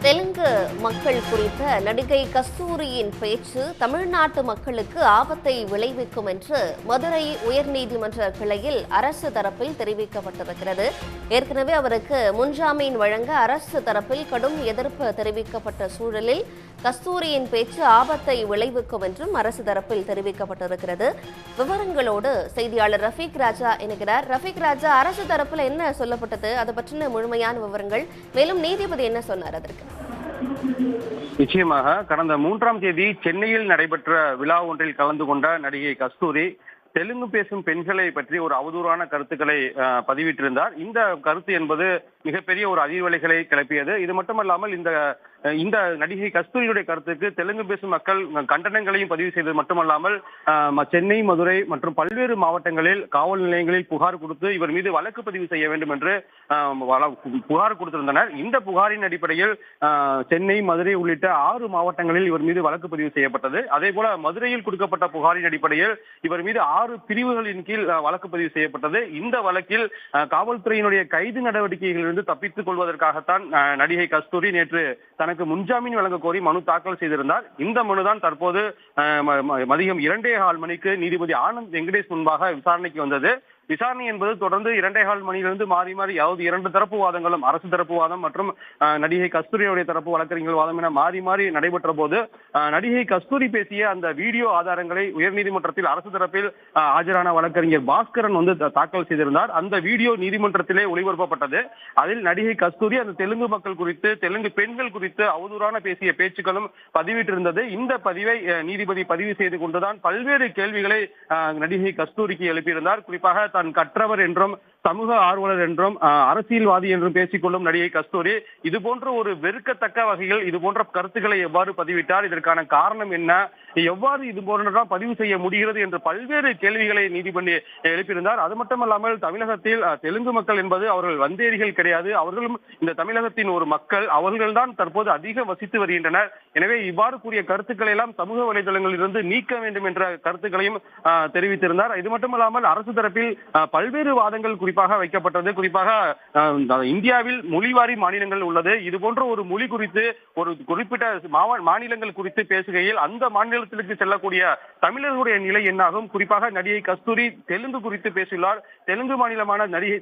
தெலுங்கு மக்கள் குறித்த நடிகை கஸ்தூரியின் பேச்சு தமிழ்நாட்டு மக்களுக்கு ஆபத்தை விளைவிக்கும் என்று மதுரை உயர்நீதிமன்ற கிளையில் அரசு தரப்பில் தெரிவிக்கப்பட்டிருக்கிறது. ஏற்கனவே அவருக்கு முன்ஜாமீன் வழங்க அரசு தரப்பில் கடும் எதிர்ப்பு தெரிவிக்கப்பட்ட சூழலில் கஸ்தூரியின் பேச்சு ஆபத்தை விளைவிக்கும் என்றும் அரசு தரப்பில் தெரிவிக்கப்பட்டிருக்கிறது. விவரங்களோடு செய்தியாளர் ரஃபீக் ராஜா இணைகிறார். ரஃபீக் ராஜா, அரசு தரப்பில் என்ன சொல்லப்பட்டது, அது பற்றின முழுமையான விவரங்கள், மேலும் நீதிபதி என்ன சொன்னார் அதற்கு? நிச்சயமாக கடந்த 3ஆம் தேதி சென்னையில் நடைபெற்ற விழா ஒன்றில் கலந்து கொண்ட நடிகை கஸ்தூரி தெலுங்கு பேசும் பெண்களை பற்றி ஒரு அவதூறான கருத்துக்களை பதிவிட்டிருந்தார். இந்த கருத்து என்பது மிகப்பெரிய ஒரு அதிர்வலைகளை கிளப்பியது. இது மட்டுமல்லாமல் இந்த நடிகை கஸ்தூரியுடைய கருத்துக்கு தெலுங்கு பேசும் மக்கள் கண்டனங்களையும் பதிவு செய்தது மட்டுமல்லாமல் சென்னை, மதுரை மற்றும் பல்வேறு மாவட்டங்களில் காவல் நிலையங்களில் புகார் கொடுத்து இவர் மீது வழக்கு பதிவு செய்ய வேண்டும் என்று புகார் கொடுத்திருந்தனர். இந்த புகாரின் அடிப்படையில் சென்னை, மதுரை உள்ளிட்ட 6 மாவட்டங்களில் இவர் மீது வழக்கு பதிவு செய்யப்பட்டது. அதே போல மதுரையில் கொடுக்கப்பட்ட புகாரின் அடிப்படையில் இவர் மீது 6 பிரிவுகளின் கீழ் வழக்கு பதிவு செய்யப்பட்டது. இந்த வழக்கில் காவல்துறையினுடைய கைது நடவடிக்கைகளிலிருந்து தப்பித்துக் கொள்வதற்காகத்தான் நடிகை கஸ்தூரி நேற்று தனக்கு முன்ஜாமீன் வழங்க கோரி மனு தாக்கல் செய்திருந்தார். இந்த மனுதான் தற்போது மதியம் 2:15 மணிக்கு நீதிபதி ஆனந்த் வெங்கடேஷ் முன்பாக விசாரணைக்கு வந்தது. விசாரணை என்பது தொடர்ந்து 2:15 மணியிலிருந்து மாறி அதாவது 2 தரப்பு வாதங்களும், அரசு தரப்பு வாதம் மற்றும் நடிகை கஸ்தூரியுடைய தரப்பு வழக்கறிஞர்கள் வாதம் என மாறி நடைபெற்ற போது நடிகை கஸ்தூரி பேசிய அந்த வீடியோ ஆதாரங்களை உயர்நீதிமன்றத்தில் அரசு தரப்பில் ஆஜரான வழக்கறிஞர் பாஸ்கரன் தாக்கல் செய்திருந்தார். அந்த வீடியோ நீதிமன்றத்திலே ஒளிபரப்பப்பட்டது. அதில் நடிகை கஸ்தூரி அந்த தெலுங்கு மக்கள் குறித்து, தெலுங்கு பெண்கள் குறித்து அவதூறான பேசிய பேச்சுக்களும் பதிவிட்டிருந்தது. இந்த பதிவை நீதிபதி பதிவு செய்து கொண்டுதான் பல்வேறு கேள்விகளை நடிகை கஸ்தூரிக்கு எழுப்பியிருந்தார். குறிப்பாக தான் கற்றவர் என்றும் சமூக ஆர்வலர் என்றும் அரசியல்வாதி என்றும் பேசிக்கொள்ளும் நடிகை கஸ்தூரி இது போன்ற ஒரு வெறுக்கத்தக்க வகையில் இது போன்ற கருத்துக்களை எவ்வாறு பதிவிட்டார், இதற்கான காரணம் என்ன, எவ்வாறு இது போன்றதான் பதிவு செய்ய முடிகிறது என்று பல்வேறு கேள்விகளை நீதிபதி எழுப்பியிருந்தார். அது மட்டுமல்லாமல் தமிழகத்தில் தெலுங்கு மக்கள் என்பது அவர்கள் வந்தேரிகள் கிடையாது, அவர்களும் இந்த தமிழகத்தின் ஒரு மக்கள், அவர்கள்தான் தற்போது அதிகம் வசித்து வருகின்றனர். எனவே இவ்வாறு கூறிய கருத்துக்களை எல்லாம் சமூக வலைதளங்களில் இருந்து நீக்க வேண்டும் என்ற கருத்துக்களையும் தெரிவித்திருந்தார். இது மட்டுமல்லாமல் அரசு தரப்பில் பல்வேறு வாதங்கள் குறிப்பாக வைக்கப்பட்டது. குறிப்பாக இந்தியாவில் மொழிவாரி மாநிலங்கள் உள்ளது. இது போன்ற ஒரு மொழி குறித்து ஒரு குறிப்பிட்ட மாநிலங்கள் குறித்து பேசுகையில் அந்த மாநிலத்திற்கு செல்லக்கூடிய தமிழர்களுடைய நிலை என்னாகும்? குறிப்பாக நடிகை கஸ்தூரி தெலுங்கு குறித்து பேசியுள்ளார். தெலுங்கு மாநிலமான நடிகை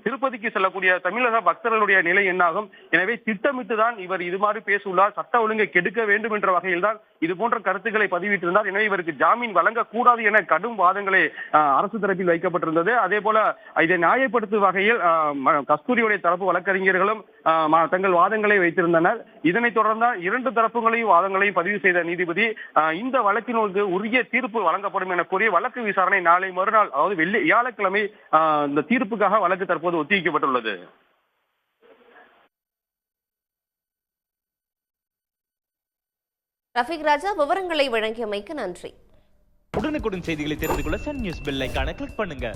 திருப்பதிக்கு செல்லக்கூடிய தமிழக பக்தர்களுடைய நிலை என்னாகும்? எனவே திட்டமிட்டுதான் இவர் இது மாதிரி பேசியுள்ளார். சட்ட ஒழுங்கை கெடுக்க வேண்டும் என்ற வகையில் தான் இது போன்ற கருத்துக்களை பதிவிட்டிருந்தார். எனவே இவருக்கு ஜாமீன் வழங்கக்கூடாது என கடும் வாதங்களை அரசு தரப்பில் வைக்கப்பட்டிருந்தது. அதே போல இதை நியாயப்படுத்தும் வகையில் கஸ்தூரியுடைய தரப்பு வழக்கறிஞர்களும் தங்கள் வாதங்களை வைத்திருந்தனர். இதனைத் தொடர்ந்து 2 தரப்புகளையும் வாதங்களையும் பதிவு செய்த நீதிபதி இந்த வழக்கினருக்கு உரிய தீர்ப்பு வழங்கப்படும் என கூறி வழக்கு விசாரணை நாளை மறுநாள், அதாவது வியாழக்கிழமை இந்த தீர்ப்புக்காக வழக்கு தற்போது ஒத்திவைக்கப்பட்டுள்ளது. ரஃபீக் ராஜா, விவரங்களை வழங்கியமைக்கு நன்றி. உடனுக்குடன் செய்திகளை தெரிந்து கொள்ள சன் நியூஸ் பெல் ஐகானை கிளிக் பண்ணுங்க.